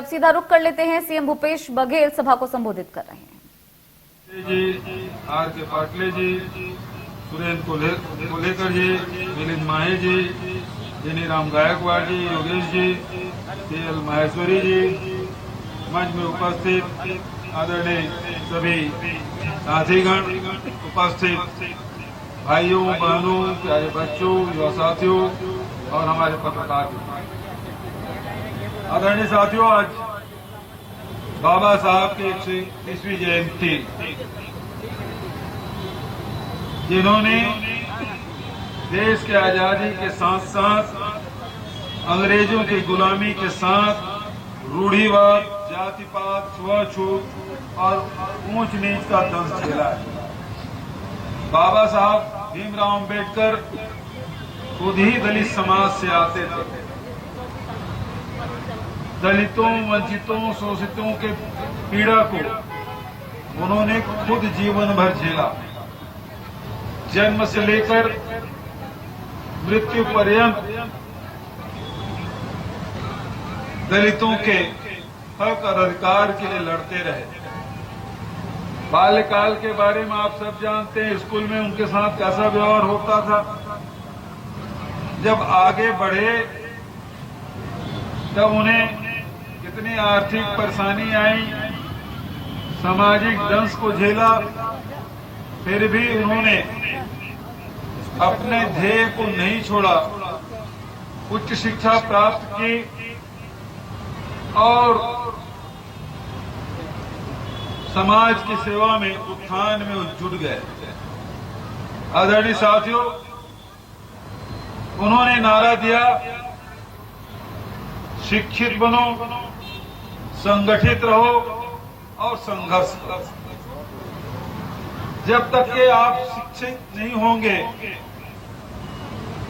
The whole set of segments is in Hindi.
सीधा रुख कर लेते हैं, सीएम भूपेश बघेल सभा को संबोधित कर रहे हैं। जी, आर के पाटले जी, सुरेंद्र कोलेकर जी, मिलिंद माहे जी, जेनीराम गायकवाड़ जी, योगेश जी, के.एल. माहेश्वरी जी, मंच में उपस्थित आदरणीय सभी साथीगण, उपस्थित भाइयों बहनों, प्यारे बच्चों, युवा साथियों और हमारे पत्रकार। आदरणीय साथियों, आज बाबा साहब की 130वीं जयंती, जिन्होंने देश के आजादी के साथ साथ अंग्रेजों की गुलामी के साथ रूढ़िवाद, जातिपात, छुआछूत और ऊंच नीच का दंश झेला है। बाबा साहब भीमराव अंबेडकर खुद ही दलित समाज से आते थे। दलितों, वंचितों, शोषितों के पीड़ा को उन्होंने खुद जीवन भर झेला। जन्म से लेकर मृत्यु पर्यंत दलितों के हक और अधिकार के लिए लड़ते रहे। बाल्यकाल के बारे में आप सब जानते हैं, स्कूल में उनके साथ कैसा व्यवहार होता था। जब आगे बढ़े तब उन्हें कितनी आर्थिक परेशानी आई, सामाजिक दंश को झेला, फिर भी उन्होंने अपने ध्येय को नहीं छोड़ा। उच्च शिक्षा प्राप्त की और समाज की सेवा में, उत्थान में जुट गए। आदरणीय साथियों, उन्होंने नारा दिया, शिक्षित बनो, संगठित रहो और संघर्ष करो। जब तक के आप शिक्षित नहीं होंगे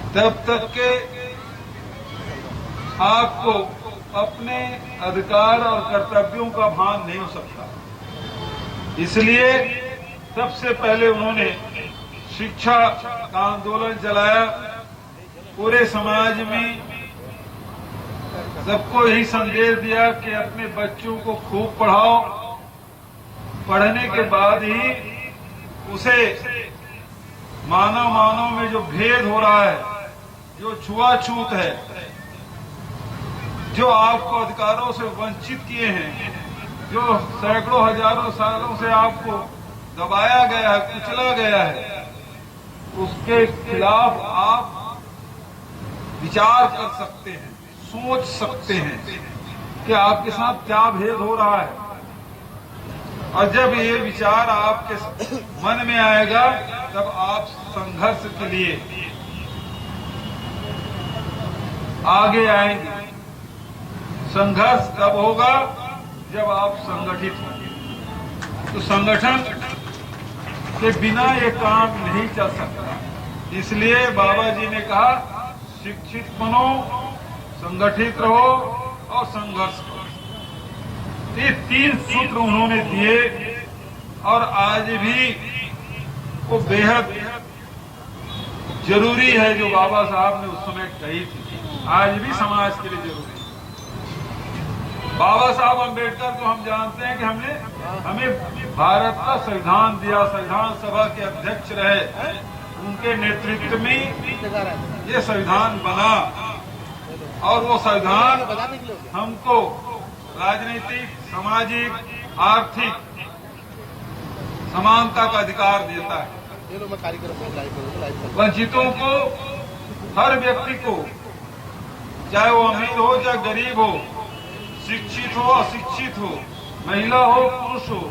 तब तक के आपको अपने अधिकार और कर्तव्यों का भान नहीं हो सकता। इसलिए सबसे पहले उन्होंने शिक्षा का आंदोलन चलाया। पूरे समाज में सबको यही संदेश दिया कि अपने बच्चों को खूब पढ़ाओ, पढ़ने के बाद ही उसे मानव में जो भेद हो रहा है, जो छुआछूत है, जो आपको अधिकारों से वंचित किए हैं, जो सैकड़ों हजारों सालों से आपको दबाया गया है, कुचला गया है, उसके खिलाफ आप विचार कर सकते हैं, सोच सकते हैं कि आपके साथ क्या भेद हो रहा है। और जब ये विचार आपके मन में आएगा तब आप संघर्ष के लिए आगे आएंगे। संघर्ष तब होगा जब आप संगठित होंगे। तो संगठन के बिना ये काम नहीं चल सकता। इसलिए बाबा जी ने कहा, शिक्षित बनो, संगठित रहो और संघर्ष करो। ये 3 सूत्र उन्होंने दिए और आज भी वो बेहद जरूरी है जो बाबा साहब ने उस समय कही थी, आज भी समाज के लिए जरूरी है। बाबा साहब अम्बेडकर को हम जानते हैं कि हमें भारत का संविधान दिया, संविधान सभा के अध्यक्ष रहे, उनके नेतृत्व में ये संविधान बना और वो संविधान हमको राजनीतिक, सामाजिक, आर्थिक समानता का अधिकार देता है। वंचितों को, हर व्यक्ति को, चाहे वो अमीर हो चाहे गरीब हो, शिक्षित हो अशिक्षित हो, महिला हो पुरुष हो,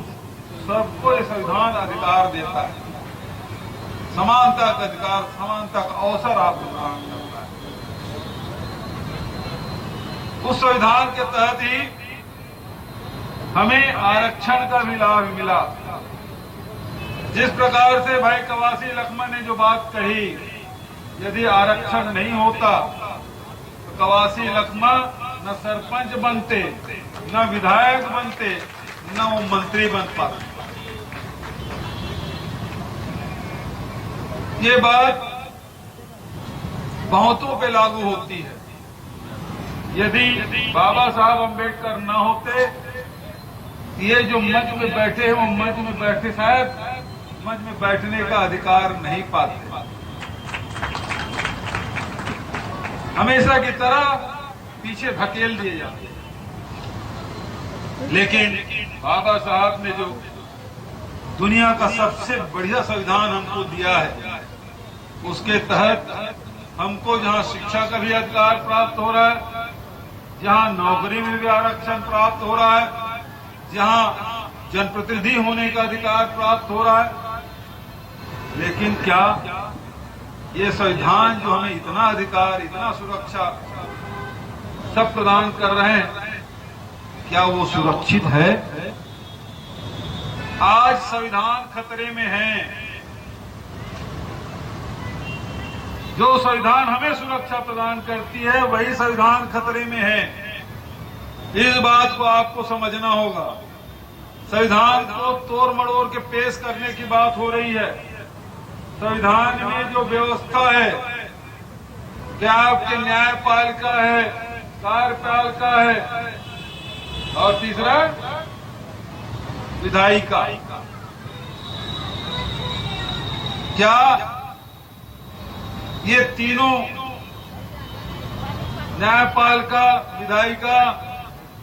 सबको ये संविधान अधिकार देता है। समानता का अधिकार, समानता का अवसर आपको प्रदान करता है। उस संविधान के तहत ही हमें आरक्षण का भी लाभ मिला। जिस प्रकार से भाई कवासी लखमा ने जो बात कही, यदि आरक्षण नहीं होता तो कवासी लखमा न सरपंच बनते, न विधायक बनते, न वो मंत्री बन पाते। ये बात बहुतों पे लागू होती है। यदि बाबा साहब अम्बेडकर न होते, ये जो मंच में बैठे हैं वो मंच में बैठे शायद मंच में बैठने का अधिकार नहीं पाते। हमेशा की तरह पीछे धकेल दिए जाते। लेकिन बाबा साहब ने जो दुनिया का सबसे बढ़िया संविधान हमको दिया है, उसके तहत हमको जहां शिक्षा का भी अधिकार प्राप्त हो रहा है, जहां नौकरी में भी आरक्षण प्राप्त हो रहा है, जहां जनप्रतिनिधि होने का अधिकार प्राप्त हो रहा है। लेकिन क्या ये संविधान जो हमें इतना अधिकार, इतना सुरक्षा सब प्रदान कर रहे हैं, क्या वो सुरक्षित है? आज संविधान खतरे में है। जो संविधान हमें सुरक्षा प्रदान करती है वही संविधान खतरे में है। इस बात को आपको समझना होगा। संविधान को तोड़ मड़ोड़ के पेश करने की बात हो रही है। संविधान में जो व्यवस्था है, क्या आपके न्यायपालिका है, कार्यपालिका है और तीसरा विधायिका। क्या ये तीनों न्यायपालिका, विधायिका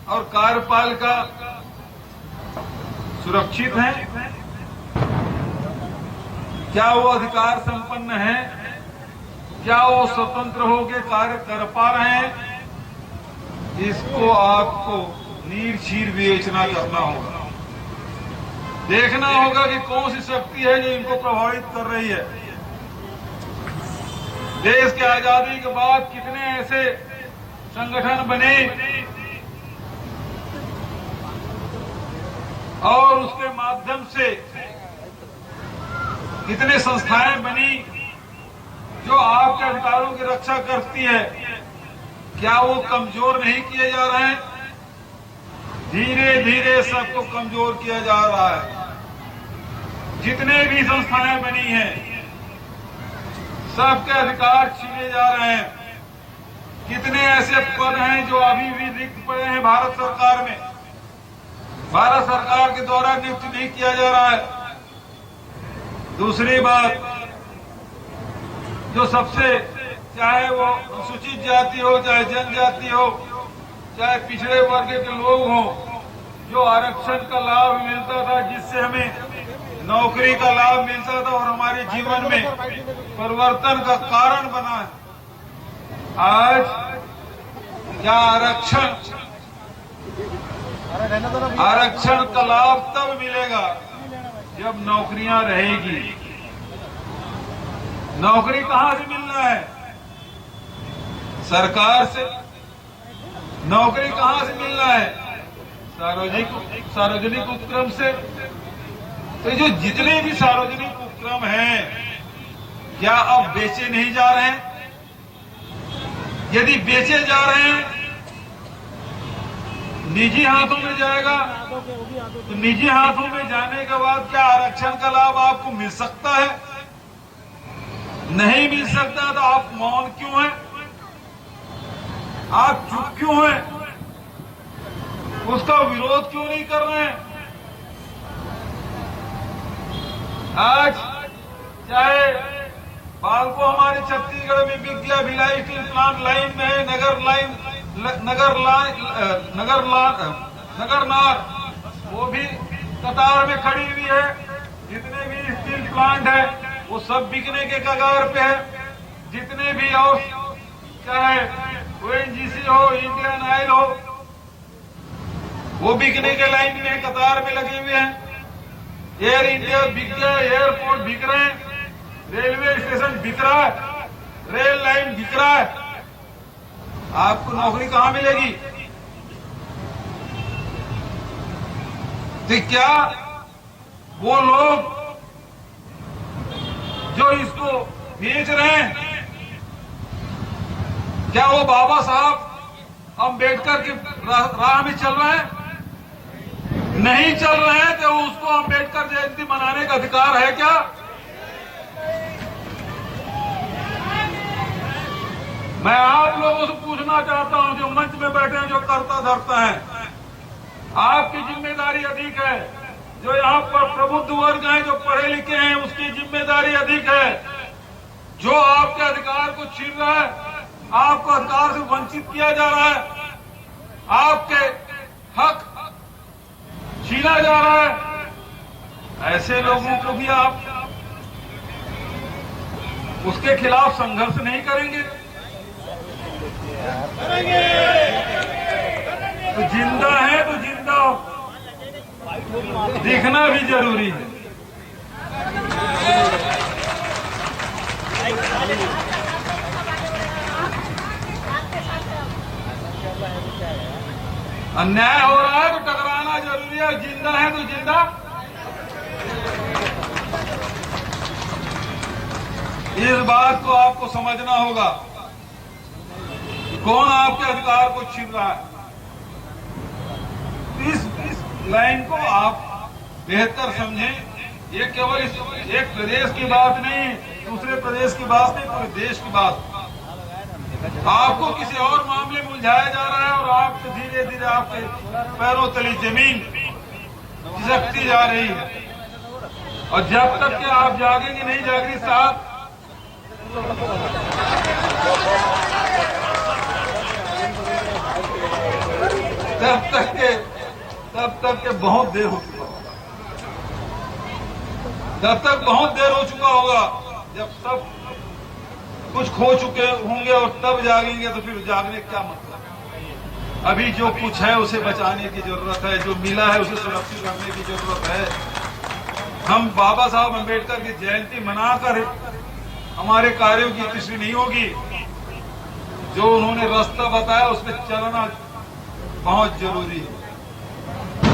और कार्यपालिका सुरक्षित हैं? क्या वो अधिकार संपन्न है? क्या वो स्वतंत्र होकर कार्य कर पा रहे हैं? इसको आपको नीर-चीर विवेचना करना होगा। देखना होगा कि कौन सी शक्ति है जो इनको प्रभावित कर रही है। देश की आजादी के बाद कितने ऐसे संगठन बने और उसके माध्यम से कितने संस्थाएं बनी जो आपके अधिकारों की रक्षा करती है। क्या वो कमजोर नहीं किए जा रहे हैं? धीरे धीरे सबको कमजोर किया जा रहा है। जितने भी संस्थाएं बनी हैं, सबके अधिकार छीने जा रहे हैं। कितने ऐसे पद हैं जो अभी भी रिक्त पड़े हैं भारत सरकार में, भारत सरकार के द्वारा नियुक्त नहीं किया जा रहा है। दूसरी बात, जो सबसे, चाहे वो अनुसूचित जाति हो, चाहे जनजाति हो, चाहे पिछड़े वर्ग के लोग हों, जो आरक्षण का लाभ मिलता था, जिससे हमें नौकरी का लाभ मिलता था और हमारे जीवन में परिवर्तन का कारण बना है, आज क्या आरक्षण का लाभ तब मिलेगा जब नौकरियां रहेगी। नौकरी कहां से मिलना है? सरकार से। नौकरी कहां से मिलना है? सार्वजनिक उपक्रम से। तो जो जितने भी सार्वजनिक उपक्रम हैं, क्या अब बेचे नहीं जा रहे हैं? यदि बेचे जा रहे हैं, निजी हाथों में जाएगा, तो निजी हाथों में जाने के बाद क्या आरक्षण का लाभ आपको मिल सकता है? नहीं मिल सकता। तो आप मौन क्यों हैं? आप चुप क्यों हैं? उसका विरोध क्यों नहीं कर रहे हैं? आज चाहे बालको हमारे छत्तीसगढ़ में विद्या भिलाई स्टील प्लांट लाइन में है, नगर नार, वो भी कतार में खड़ी हुई है। जितने भी स्टील प्लांट है वो सब बिकने के कगार पे है। जितने भी, और चाहे ONGC हो, इंडियन ऑयल हो, वो बिकने के लाइन में कतार में लगे हुए हैं। एयर इंडिया बिक गया, एयरपोर्ट बिक रहे हैं, रेलवे स्टेशन बिक रहा है, रेल लाइन बिक रहा है। आपको नौकरी कहां मिलेगी? तो क्या वो लोग जो इसको बेच रहे हैं, क्या वो बाबा साहब अम्बेडकर की राह में चल रहे हैं? नहीं चल रहे हैं। तो उसको अम्बेडकर जयंती मनाने का अधिकार है क्या? मैं आप लोगों से पूछना चाहता हूं, जो मंच में बैठे हैं, जो करता धरता है, आपकी जिम्मेदारी अधिक है। जो यहाँ पर प्रबुद्ध वर्ग हैं, जो पढ़े लिखे हैं, उसकी जिम्मेदारी अधिक है। जो आपके अधिकार को छीन रहा है, आपको अधिकार से वंचित किया जा रहा है, आपके हक छीना जा रहा है, ऐसे लोगों को भी आप उसके खिलाफ संघर्ष नहीं करेंगे? तो जिंदा है तो जिंदा दिखना भी जरूरी है। अन्याय हो रहा है तो टकराना जरूरी है, जिंदा है तो जिंदा। इस बात को आपको समझना होगा कि कौन आपके अधिकार को छीन रहा है। इस लाइन को आप बेहतर समझें। ये केवल एक प्रदेश की बात नहीं, दूसरे प्रदेश की बात नहीं, पूरे देश की बात। आपको किसी और मामले में उलझाया जा रहा है और आप धीरे धीरे आपके पैरों तली जमीन खिसकती जा रही है। और जब तक कि आप जागेंगे नहीं जागरी साहब, तब तक के बहुत देर हो चुका होगा। तब तक बहुत देर हो चुका होगा। जब सब कुछ खो चुके होंगे और तब जागेंगे तो फिर जागने क्या मतलब। अभी जो कुछ है उसे बचाने की जरूरत है, जो मिला है उसे सुरक्षित रखने की जरूरत है। हम बाबा साहब अम्बेडकर की जयंती मनाकर हमारे कार्यों की तीसरी नहीं होगी। जो उन्होंने रास्ता बताया उस पर चलना बहुत जरूरी है।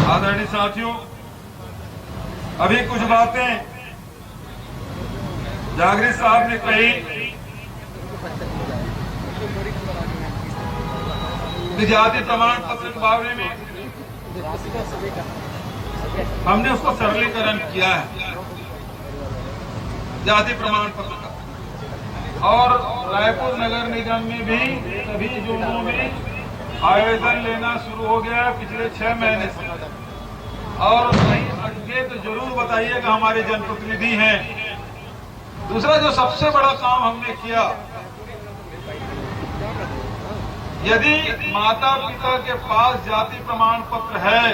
आदरणीय साथियों, अभी कुछ बातें जागृत साहब ने कही जाति प्रमाण पत्र के बारे में। हमने उसको सरलीकरण किया है जाति प्रमाण पत्र का, और रायपुर नगर निगम में भी सभी जोनों में आवेदन लेना शुरू हो गया है पिछले 6 महीने से। और कहीं अटके तो जरूर बताइएगा, हमारे जनप्रतिनिधि हैं। दूसरा जो सबसे बड़ा काम हमने किया, यदि माता पिता के पास जाति प्रमाण पत्र है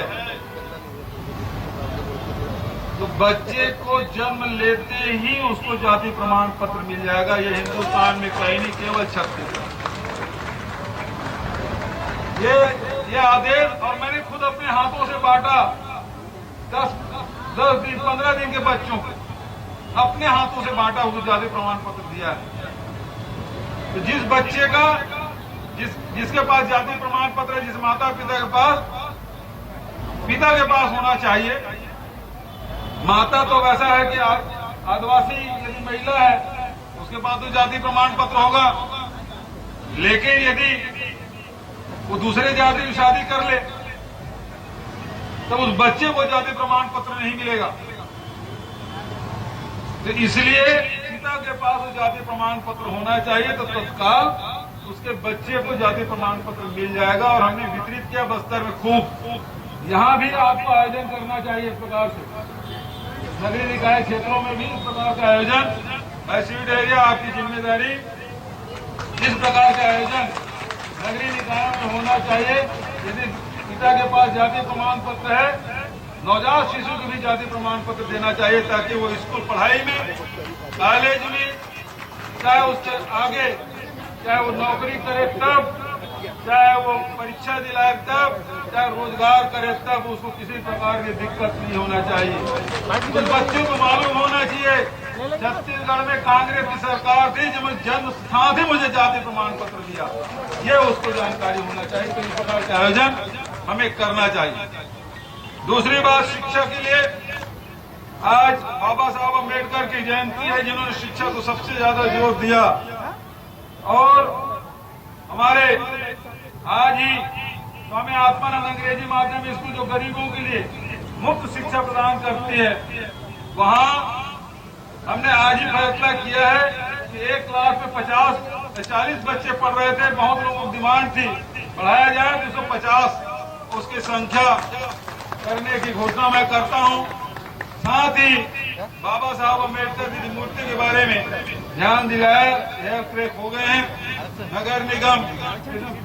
तो बच्चे को जन्म लेते ही उसको जाति प्रमाण पत्र मिल जाएगा। ये हिंदुस्तान में कहीं नहीं, केवल छत्तीसगढ़। ये आदेश, और मैंने खुद अपने हाथों से बांटा 10 दिन 15 दिन के बच्चों को अपने हाथों से बांटा, उसको जाति प्रमाण पत्र दिया है। तो जिस बच्चे का जिसके पास जाति प्रमाण पत्र है, जिस माता पिता के पास होना चाहिए। माता तो वैसा है कि आदिवासी यदि महिला है उसके पास तो जाति प्रमाण पत्र होगा, लेकिन यदि वो दूसरे जाति की शादी कर ले तो उस बच्चे को जाति प्रमाण पत्र नहीं मिलेगा। तो इसलिए पिता के पास जाति प्रमाण पत्र होना चाहिए, तो तत्काल उसके बच्चे को जाति प्रमाण पत्र मिल जाएगा। और हमने वितरित किया बस्तर में खूब। यहाँ भी आपको आयोजन करना चाहिए इस प्रकार से, नगरीय निकाय क्षेत्रों में भी इस प्रकार का आयोजन। एसिड एरिया आपकी जिम्मेदारी, इस प्रकार का आयोजन नगरीय निकायों में होना चाहिए। यदि पिता के पास जाति प्रमाण पत्र है, नवजात शिशु को भी जाति प्रमाण पत्र देना चाहिए, ताकि वो स्कूल पढ़ाई में, कॉलेज में, चाहे उसके आगे, चाहे वो नौकरी करे तब, चाहे वो परीक्षा दिलाए तब, चाहे रोजगार करे तब, उसको किसी प्रकार की दिक्कत नहीं होना चाहिए। उस बच्चे को मालूम होना चाहिए छत्तीसगढ़ में कांग्रेस की सरकार थी जब जन्म साथ ही मुझे जाति प्रमाण पत्र दिया, ये उसको जानकारी होना चाहिए। तो इस प्रकार के आयोजन हमें करना चाहिए। दूसरी बात, शिक्षा के लिए आज बाबा साहब अम्बेडकर की जयंती है, जिन्होंने शिक्षा को सबसे ज्यादा जोर दिया। और हमारे आज ही स्वामी आत्मानंद अंग्रेजी माध्यम स्कूल जो गरीबों के लिए मुफ्त शिक्षा प्रदान करती है, वहां हमने आज ही फैसला किया है कि 1 लाख में 50 40 बच्चे पढ़ रहे थे, बहुत लोगों की डिमांड थी बढ़ाया जाए 250 उसकी संख्या करने की घोषणा मैं करता हूं। साथ ही बाबा साहब अम्बेडकर जी की मूर्ति के बारे में ध्यान दिलाया, हेयर क्रैक हो गए हैं। नगर निगम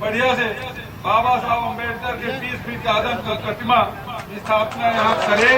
बढ़िया से बाबा साहब अम्बेडकर के 20 फीट का आदम का प्रतिमा की स्थापना यहाँ करे।